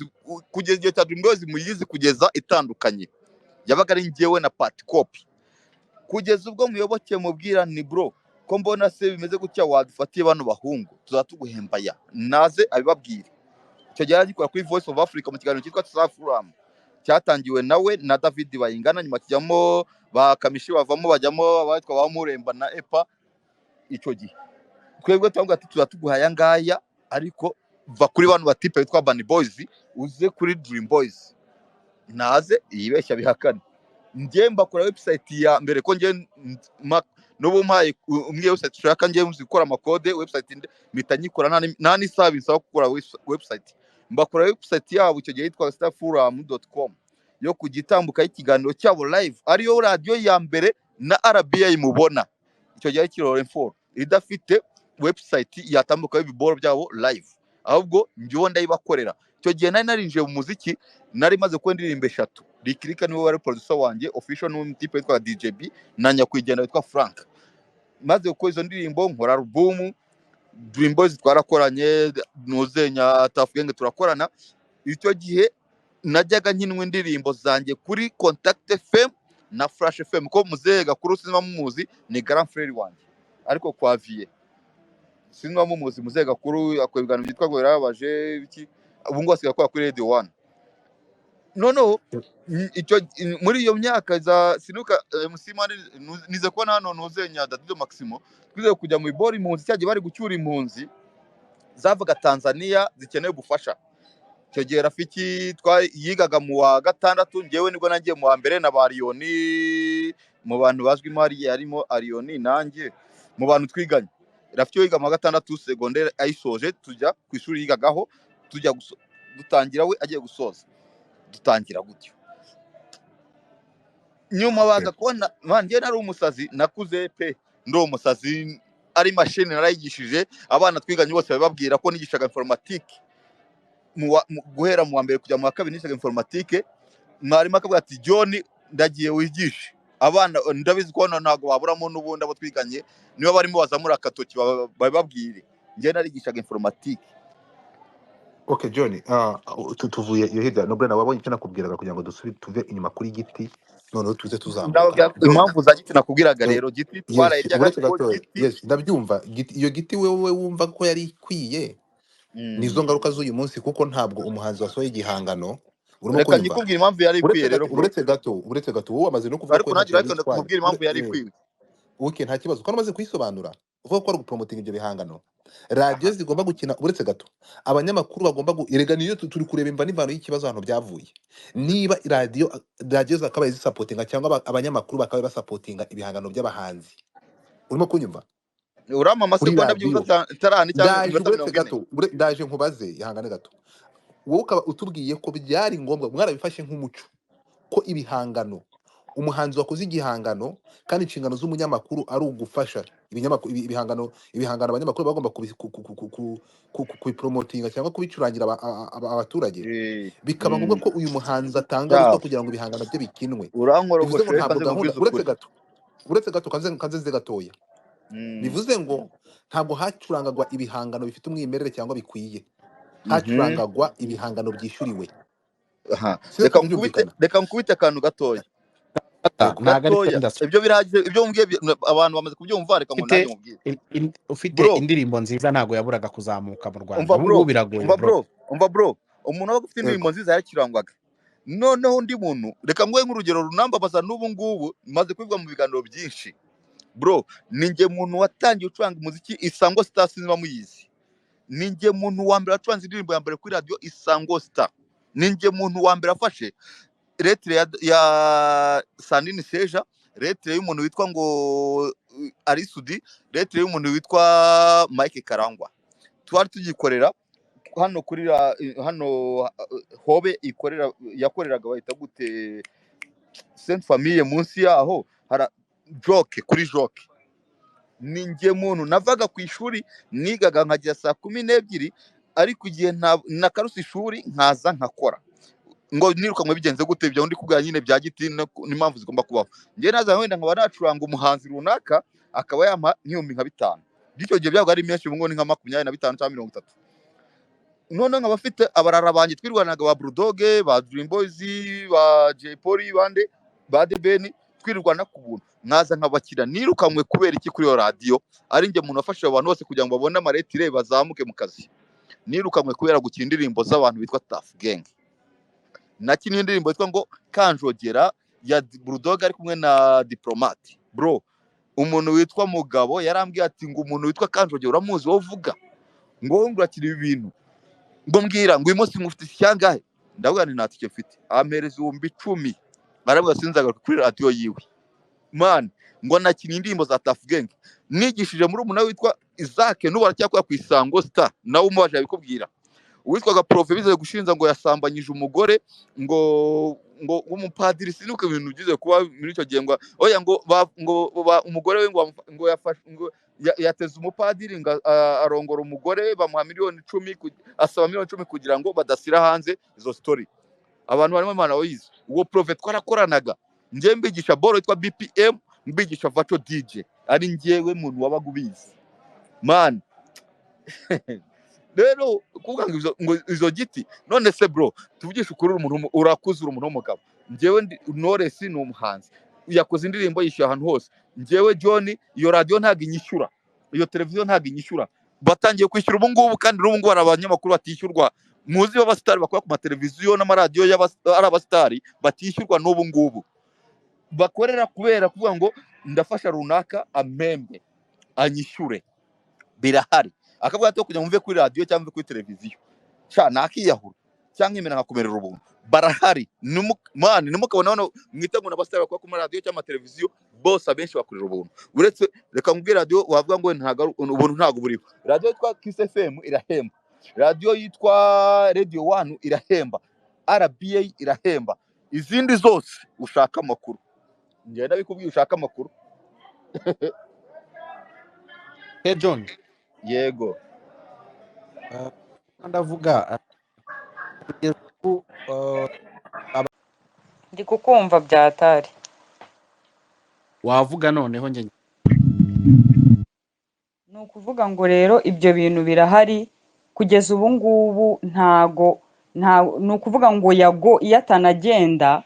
kugeza igihe cya Dream Boys muyizi kugeza itandukanye yabaga ari ngewe na Patikope kugeza ubwo muyoboke mubwira ni bro ko mbona se bimeze gutya wadufatiye bano bahungu tuzatuguhembaya naze abibabwire icyo gihe gikora kuri Voice of Africa mu kiganiro cyitwa Safuram cyatangiwe nawe na David Bayingana nyuma kijyamo bakamishi bavamo bajyamo abatwa bamuremba na Epa icyo gihe twebwe twavuga ati tuzatuguhaya ngaya ariko va kuri bano batipe bitwa Urban Boys uze kuri Dream Boys naze yibeshya bihakana ngiye mbakora website ya mbere ko ngiye n'ubu mpaye umwe website ushaka ngiye muzikora amakode website mitanyikora nta n'isaha bisaba gukora website mbakora website yabo icyo gihe yitwa starfuram.com yo kugitambuka ikiganiro cyabo live ariyo radio ya mbere na RBA mubona icyo gihe kirore 4 idafite website yatambuka ibiboro byabo live ahubwo ngiye ndayibakorera icyo gihe nari narinjiye mu muziki nari maze ko ndirimbe 3 Rikirika niwe wari producer wanjye official n'umutipe witwa DJB na nyakwigendera witwa Frank maze uko izo ndirimbo nkora album Dream Boys twarakoranye nuzenya Tafugenge turakorana icyo gihe najyaga nkinwe indirimbo zanjye kuri Contact FM na Flash FM ko muzega kuri sinema mumuzi ni Grand Frère wanjye ariko kwa Vie sinema mumuzi muzega kuri akwebwana byitwa ngo yarabaje biki ubu ngo asiga kwa kuri Radio 1 no icyo muri iyo myaka za sinuka musimani nize ko hano nuzenya Dadido Maximo twize kujya mu ibori impunzi cyagiye bari gucyura impunzi zavuga Tanzania zikeneye ubufasha icyo gihe Rafiki yigaga mu wa gatandatu ngewe nibwo nangiye mu wa mbere na Arioni mu bantu bazwi imari yarimo Arioni nanjye mu bantu twiganye Rafiki yiga mu wa gatandatu segondere ayisoje tujya ku ishuri yigagaho tujya dutangira we agiye gusoza dutangira gutyo nyuma baza kubona njye nari umusazi nakuze pe ndi umusazi ari machine narayigishije abana twiganye bose bababwira ko nigishaga informatique guhera mu wa mbere kujya mu wa kabiri nigishaga informatique mwarimu akavuga ati John ndagiye wigishe abana ndabizi ko ntago baburamo n'ubundi abo twiganye niba barimo bazamura akatoki bababwire njye narigishaga informatique. Okay John, tuvuye iyo hirya no Brenda wabonye icyo nakubwiraga kugira ngo dusubire tuve inyuma kuri giti noneho tuze tuzamuka. Impamvu za giti nakubwiraga rero giti twarayiryaga yes ndabyumva iyo giti wewe wumva ko yari ikwiye nizo ngaruka z'uyu munsi kuko ntabwo umuhanzi wasohoye igihangano urimo kumva. Reka nikubwira impamvu yari ikwiye rero uretse gato wowe amaze no kuvuga ko ntagira kubwira impamvu yari ikwiye. Okay nta kibazo ko amaze kuyisobanura uvuga ko ari gupromoting ibyo bihangano. Radio zigomba gukina uretse gato abanyamakuru bagomba erega niyo turi kureba imva n'imvano y'ikibazo hano byavuye niba radio zakabaye zisupportinga cyangwa abanyamakuru bakabaye basupportinga ibihangano by'abahanzi urimo kunyumva urama amasegonda byuza tarani cyangwa ndaje nkubaze ihangane gato wowe ukaba utubwiye ko byari ngombwa mwarabifashe nk'umuco ko ibihangano umuhanzi wakoze igihangano kandi inshingano z'umunyamakuru ari ugufasha ibihangano abanyamakuru bagomba kubipromotinga cyangwa kubicurangira abaturage bikaba ngombwa ko uyu muhanzi atanga ruswa kugira ngo ibihangano bye bikinwe. Uretse gato kanze gatoya bivuze ngo ntabwo hacurangagwa ibihangano bifite umwimerere cyangwa bikwiye hacurangagwa ibihangano byishyuriwe. Reka nkubite akantu gatoya ibyo birahagije ibyo mbwiye abantu bamaze kubyumva reka ngo nanjye mubwire ufite indirimbo nziza ntago yaburaga kuzamuka mu Rwanda ubu biragoye umva bro umuntu ufite indirimbo nziza yakirangwaga noneho undi muntu reka nguhe nk'urugero runambabaza n'ubu ngubu maze kubivuga mu biganiro byinshi bro ninjye muntu watangiye ucuranga umuziki Isango Star sinema muyizi ninjye muntu wa mbere wacuranze indirimbo ya mbere kuri radio Isango Star ninjye muntu wa mbere afashe letre ya Sandrine Seja letre y'umuntu witwa ngo Arisudi letre y'umuntu witwa Mike Karangwa twari tugikorera hano kuri hano hobe yakoreraga bahita gute Sainte Famille munsi yaho hara joke kuri joke ninjye muntu navaga ku ishuri nigaga nkajya saa 12 ariko igihe nakarusa ishuri nkaza nkakora ngo nirukamwe bigenze gute ibyo ndi kubwira nyine bya giti n'impamvu zigomba kubaho ngiye naza wenda nkaba nacuranga umuhanzi runaka akaba yampa nk'ibihumbi nka 5 bityo gihe byago ari menshi ngo ni nka 25 cyangwa 30 none nkaba afite abarara banjye twirwanaga ba Bulldog ba Dream Boys ba J Polly bande ba Debeni twirwana ku buntu nkaza nkabakira nirukamwe kubera iki kuri yo radio ari nge muntu afasha abantu bose kugira ngo babone amaretire bazamuke mu kazi nirukamwe kubera gukina indirimbo z'abantu bitwa Tough Gang nakina indirimbo yitwa ngo Kanjogera ya Bulldog ari kumwe na Diplomate bro umuntu witwa Mugabo yarambwiye ati ngo umuntu witwa Kanjogera uramuzi wo vuga ngo ngurakira ibintu ngo mbwira ngo umunsi mufite cyangahe ndavuga ni natike mfite ampereza 10,000 barabwa sinzaga kuri radio yiwe man ngo nakina indirimbo za Tough Gang nigishije muri umuntu witwa Isaac n'ubu aracyakora ku Isango Star nawe umubaje abikubwira uwitwaga profe bize gushinza ngo yasambanyije umugore ngo umupadiri sinuke ibintu bigize kuba muri cyo gihe ngo oya ngo umugore we ngo yafashe ngo yateze umupadiri ngo arongora umugore bamuha $10,000 asaba $10,000 kugira ngo badasira hanze izo story abantu barimo Imana bayizi uwo profe twarakoranaga ngiye mbigisha boro yitwa BPM mbigisha Vacho DJ ari ngewe muntu wabaga ubizi man rero kuvuga ngo izo giti none se bro tuvugisha ukuri umuntu urakuzura umuntu w'umugabo ngewe Knowless ni umuhanzi yakoze indirimbo yishyura ahantu hose ngewe John iyo radio ntago inyishyura iyo televiziyo ntago inyishyura batangiye kwishyura ubu ngubu kandi n'ubu ngubu abanyamakuru batishyurwa muzi b'abastari bakora ku mateleviziyo n'amaradiyo ari abastari batishyurwa n'ubu ngubu bakorera kubera kuvuga ngo ndafasha runaka amembe anyishyure birahari akavuga ati kujya mumve kuri radio cyangwa kuri televiziyo nakiyahura cyangwa imena nkakomerera ubuntu barahari mani nimukabona hano mwita ngo nabasitari bakora ku maradiyo cyangwa televiziyo bose abenshi bakorera ubuntu uretse reka nkubwire radiyo wavuga ngo ntago ubuntu ntago buriho radiyo yitwa Kiss FM irahemba radiyo yitwa Radio 1 irahemba RBA irahemba izindi zose ushaka amakuru ngenda bikubwiye ushaka amakuru John yego ndavuga kugeza ubu ndi kukumva byatari wavuga noneho njye ni ukuvuga ngo rero ibyo bintu birahari kugeza ubu ngubu ni ukuvuga ngo yago iyo atanagenda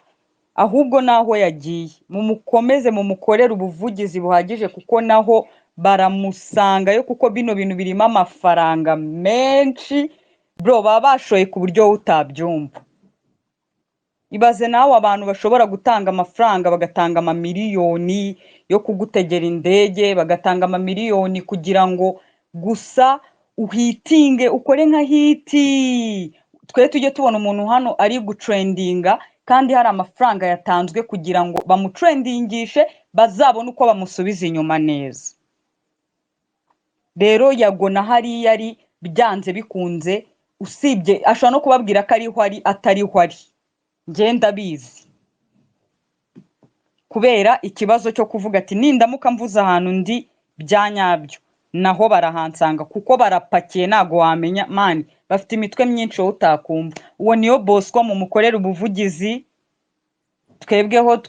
ahubwo naho yagiye mumukomeze mumukorere ubuvugizi buhagije kuko naho baramusangayo kuko bino bintu birimo amafaranga menshi bro baba bashoye ku buryo utabyumva ibaze nawe abantu bashobora gutanga amafaranga bagatanga amamiliyoni yo kugutegera indege bagatanga amamiliyoni kugira ngo gusa uhitinge ukore nka hiti twe tujye tubona umuntu hano ari gutrendinga kandi hari amafaranga yatanzwe kugira ngo bamutrendingishe bazabone uko bamusubiza inyuma neza rero yagona hariya ari byanze bikunze usibye ashobora no kubabwira ko ariho ari atariho ari ngenda bizi kubera ikibazo cyo kuvuga ati nindamuka mvuze ahantu ndi byanyabyo naho barahansanga kuko barapakiye nago wamenya mani bafite imitwe myinshi wowe utakumva uwo niyo Bosco mu mukorera ubuvugizi twebweho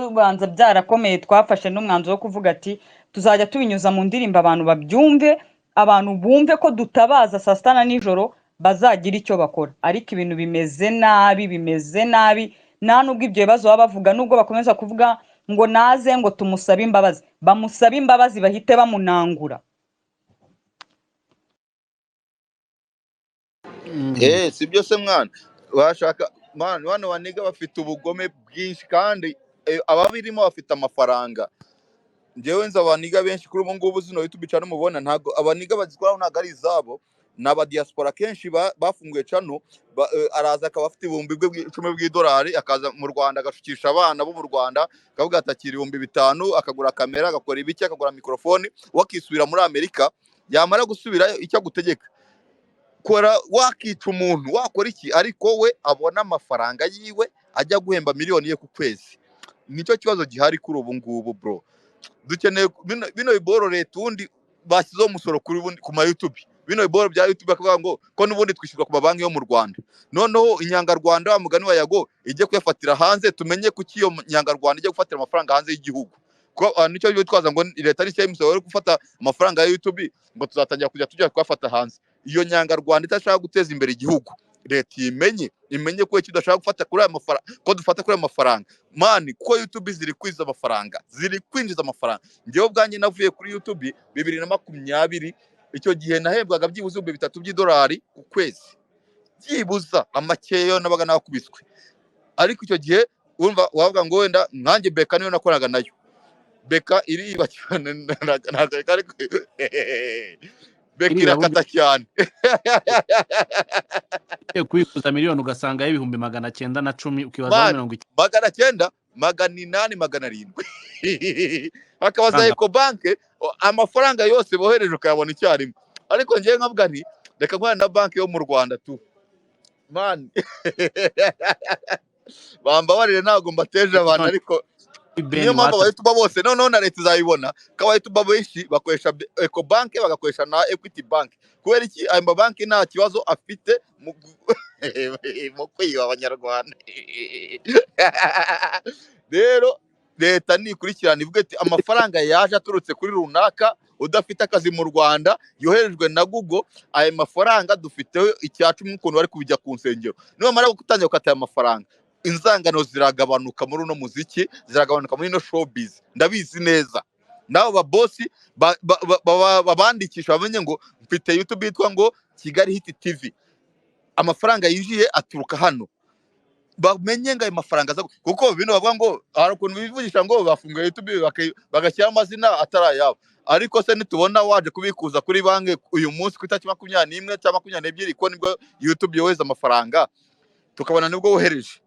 ubanza byarakomeye twafashe n'umwanzuro wo kuvuga ati tuzajya tubinyuza mu ndirimbo abantu babyumve abantu bumve ko dutabaza saa sita na nijoro bazagira icyo bakora ariko ibintu bimeze nabi nta nubwo ibyo bibazo baba bavuga nubwo bakomeza kuvuga ngo naze ngo tumusabe imbabazi bamusabe imbabazi bahite bamunangura si byose mwana bashaka mwana bano baniga bafite ubugome bwinshi kandi ababirimo bafite amafaranga njyewe nzi abaniga benshi kuri ubu ngubu zino YouTube channel mubona ntago abaniga bazikora ntago ari izabo n'aba diaspora kenshi bafunguye channel araza akaba afite ibihumbi 10 bw'idolari akaza mu Rwanda agashukisha abana bo mu Rwanda akavuga atakira 5,000 akagura kamera agakora ibiki akagura mikrofone wakisubira muri Amerika yamara gusubirayo icyo gutegeka kora wakica umuntu wakora iki ariko we abona amafaranga yiwe ajya guhemba miliyoni ye ku kwezi nicyo kibazo gihari kuri ubu ngubu bro dukeneye bino biboro leta undi bashyizeho umusoro ku ma YouTube bino biboro bya YouTube bakavuga ngo ko n'ubundi twishyurwa ku mabanki yo mu Rwanda noneho inyangarwanda mugani wa yago ijye kuyafatira hanze tumenye kuki iyo nyangarwanda ijye gufatira amafaranga hanze y'igihugu ko nicyo byo twaza ngo leta ari cyemezo yo gufata amafaranga ya YouTube ngo tuzatangira kujya tujya kwafata hanze iyo nyangarwanda itashaka guteza imbere igihugu leta imenye ko kidashaka gufata kuri aya mafaranga ko dufata kuri aya mafaranga mani ko YouTube ziri kwiza amafaranga ziri kwinjiza amafaranga ngewe ubwanjye navuye kuri YouTube 2020 icyo gihe nahembwaga byibuze $3 ku kwezi byibuza amakeyo nabaga nakubiswe ariko icyo gihe urumva wavuga ngo wenda nkanjye Beka niyo nakoraga nayo Beka iriba cyane Beka irakata cyane kwikuza miliyoni ugasanga y'ibihumbi 910 ukibaza 90 900 800 700 hakabaza Ecobank amafaranga yose bohereje ukayabona icyarimwe ariko ngiye nkavuga nti reka nkwana na banki yo mu Rwanda tu man bambabarire ntago mbateje abantu ariko niyo mpamvu abayituba bose noneho na leta izayibona ko abayituba benshi bakoresha Ecobank bagakoresha na Equity Bank kubera iki ayo mabanki nta kibazo afite mu kwiba abanyarwanda rero leta nikurikirana ivuga ati amafaranga yaje aturutse kuri runaka udafite akazi mu Rwanda yoherejwe na Google ayo mafaranga dufiteho icyacumi ukuntu bari kubijya ku nsengero niba mara gutangira gukata amafaranga inzangano ziragabanuka muri uno muziki ziragabanuka muri no showbiz ndabizi neza nabo ba boss babandikisha bamenye ngo mfite YouTube yitwa ngo Kigali Hit TV amafaranga yinjiye aturuka hano bamenye ngo ayo mafaranga kuko bino bavuga ngo hari ukuntu bivugisha ngo bafunguye YouTube bagashyira amazina atarayabo ariko se nitubona waje kubikuza kuri banki uyu munsi ku itariki 21 cyangwa 22 ko nibwo YouTube yoheza amafaranga tukabona nibwo wohereje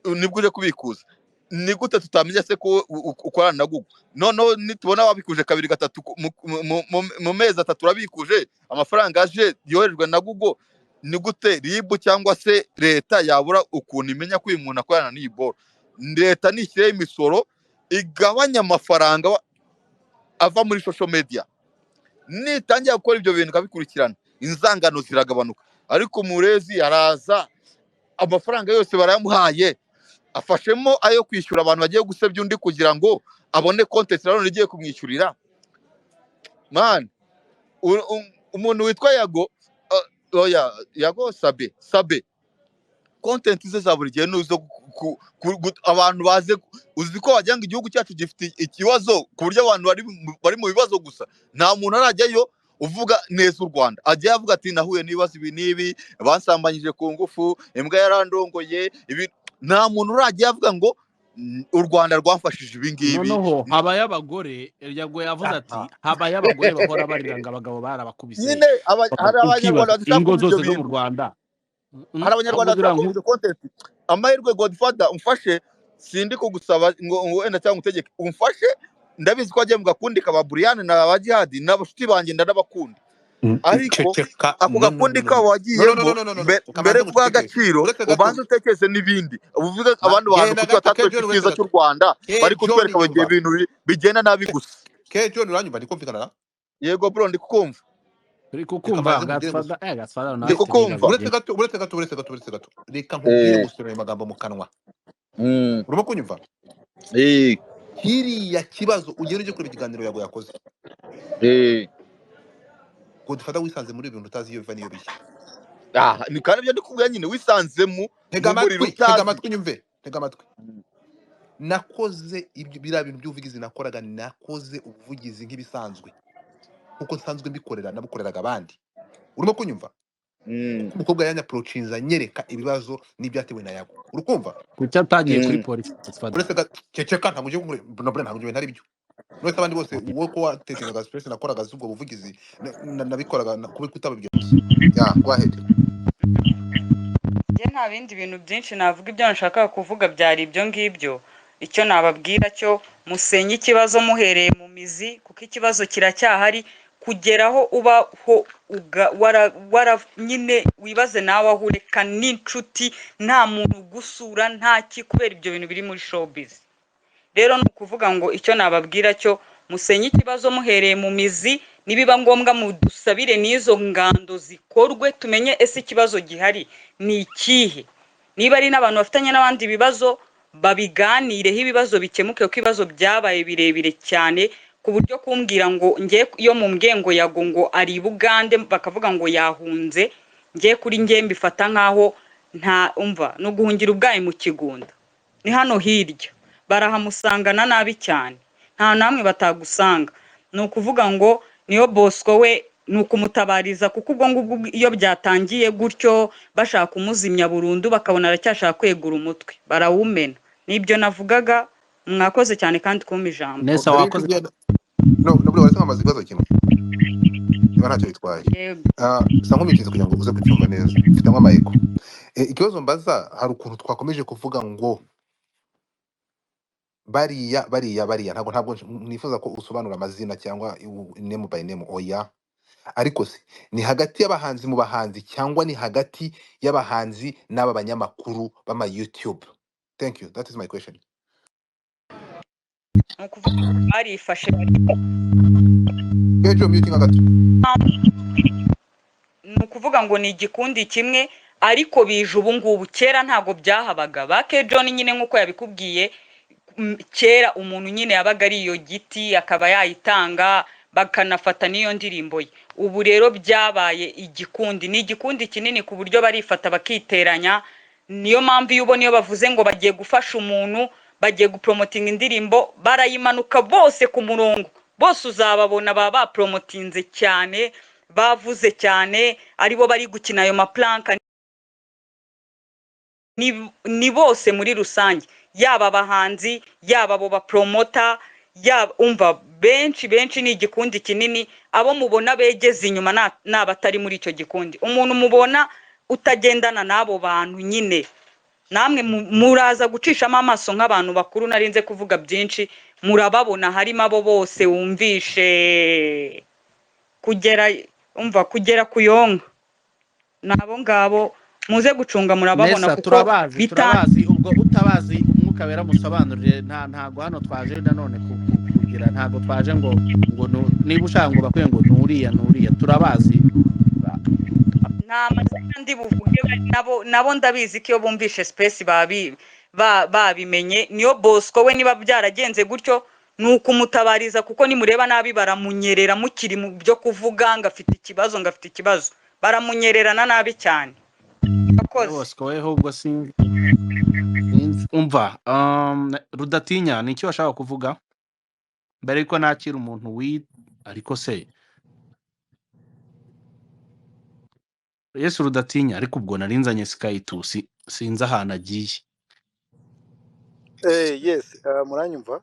nibwo uje kubikuza ni gute tutamenya se ko ukorana na Google noneho nitubona wabikuje kabiri gatatu mu mezi atatu urabikuje amafaranga aje yoherejwe na Google ni gute RIB cyangwa se leta yabura ukuntu imenya ko uyu muntu akorana n'iyi boro leta nishyire imisoro igabanya amafaranga ava muri social media nitangiye gukora ibyo bintu kabikurikirana inzangano ziragabanuka ariko Murezi araza amafaranga yose barayamuhaye afashemo ayo kwishyura abantu bagiye gusebya undi kugira ngo abone content rero rigiye kumwishyurira man umuntu witwa Yago Sabe content ze za buri gihe nuzo abantu baze uzi ko wagira ngo igihugu cyacu gifite ikibazo ku buryo abantu bari mu bibazo gusa nta muntu arajyayo uvuga neza u Rwanda ajya avuga ati nahuye n'ibibazo ibi n'ibi bansambanyije ku ngufu imbwa yarandongoye ibi nta muntu urajya avuga ngo u Rwanda rwafashije ibi ngibi noneho habaye abagore Yago yavuze ati habaye abagore bahora bariranga abagabo barabakubise nyine hari abanyarwanda ingo zose zo mu Rwanda hari abanyarwanda batakubise content amahirwe Godfather umfashe sindi kugusaba ngo wenda cyangwa utegeke umfashe ndabizi ko agiye mugakundika aba Brian na aba Jihad n'abashuti banjye ndabakunda ariko ako gakundi ka wagiyemo mbere bw'agaciro ubanza utekereze n'ibindi uvuze abandi bantu kuko batatwereka icyiza cy'u Rwanda bari kutwereka bagiye ibintu bigenda nabi gusa John uranyumva ndikumvikana yego bro ndikukumva uretse gato reka nkubwire gusubira amagambo mu kanwa urimo kunyumva kiriya kibazo ugera uje kureba ikiganiro Yago yakoze Godfather wisanze muri ibintu utazi iyo biva niyo bishya ni kandi byo ndikubwira nyine wisanzemo tega amatwi nyumve tega amatwi nakoze biriya bintu by'ubuvugizi nakoraga nakoze ubuvugizi nk'ibisanzwe kuko nsanzwe mbikorera nabukoreraga abandi urimo kunyumva umukobwa yanyaprocinza nyereka ibibazo n'ibyatewe na Yago urukumva kucyo atagiye kuri polisi uretse ceceka nta mujye ntabwo ntari byo n'uko abandi bose wowe ko watekerezaga stress nakoraga z'ubwo buvugizi nabikoraga kubi kutabibyo go ahead nta bindi bintu byinshi navuga ibyo nashaka kuvuga byari ibyo ngibyo icyo nababwira cyo musenye ikibazo muhereye mu mizi kuko ikibazo kiracyahari kugeraho ubaho wara nyine wibaze nawe ahureka n'inshuti nta muntu gusura nta kubera ibyo bintu biri muri showbiz rero ni ukuvuga ngo icyo nababwira cyo musenye ikibazo muhereye mu mizi nibiba ngombwa mudusabire n'izo ngando zikorwe tumenye ese ikibazo gihari ni ikihe niba ari n'abantu bafitanye n'abandi bibazo babiganireho ibibazo bikemuke kuko ibibazo byabaye birebire cyane ku buryo kumbwira ngo ngiye iyo mu mgengo Yago ngo ari Bugande bakavuga ngo yahunze ngiye kuri ngiye mbifata nkaho nta umva no guhungira ubwayi mu kigunda ni hano hirya barahamusangana nabi cyane nta namwe batagusanga ni ukuvuga ngo niyo Bosco we ni ukumutabariza kuko ubwo ngubwo iyo byatangiye gutyo bashaka kumuzimya burundu bakabona aracyashaka kwegura umutwe barawumena nibyo navugaga mwakoze cyane kandi kumpa ijambo nesa wakoze nubwo waretse amazi ibibazo kimwe niba ntacyo bitwaye sa nk'umikirizo kugira ngo uze kucyumva neza mfitemo amayeko ikibazo mbaza hari ukuntu twakomeje kuvuga ngo bariya ntabwo nifuza ko usobanura amazina cyangwa name by name oya ariko se ni hagati y'abahanzi mu bahanzi cyangwa ni hagati y'abahanzi n'aba banyamakuru b'ama YouTube? Thank you, that is my question. barifashe ni ukuvuga ngo ni igikundi kimwe ariko bije ubu ngubu kera ntago byahabaga ba John nyine nk'uko yabikubwiye kera umuntu nyine yabaga ari iyo giti akaba yayitanga bakanafata niyo ndirimbo ye ubu rero byabaye igikundi ni igikundi kinini ku buryo barifata bakiteranya niyo mpamvu iyo ubona iyo bavuze ngo bagiye gufasha umuntu bagiye gupromotinga indirimbo barayimanuka bose ku murongo bose uzababona baba bapromotinze cyane bavuze cyane aribo bari gukina ayo maplanka ni bose muri rusange yaba abahanzi yaba abo bapromota yaba umva benshi ni igikundi kinini abo mubona begeze inyuma n'abatari muri icyo gikundi umuntu mubona utagendana n'abo bantu nyine namwe muraza gucishamo amaso nk'abantu bakuru narinze kuvuga byinshi murababona harimo abo bose wumvishe kugera kuyonka nabo ngabo muze gucunga murababona Nesa kuko turabazi ubwo utabazi mukabera musobanurire ntago hano twaje nanone kugira ntago twaje ngo niba ushaka ngo bakwiye ngo nuriya turabazi nta mazina ndi buvuge nabo ndabizi ko iyo bumvishe space babimenye niyo Bosco we niba byaragenze gutyo nuko umutabariza kuko nimureba nabi baramunyerera mukiri mu byo kuvuga ngafite ikibazo baramunyererana nabi cyane Bosco we ahubwo umva Rudatinya ni icyo washaka kuvuga mbere yuko nakira umuntu ariko se Yesu Rudatinya ariko ubwo narinzanye Sky 2 sinzi ahantu agiye yes muranyumva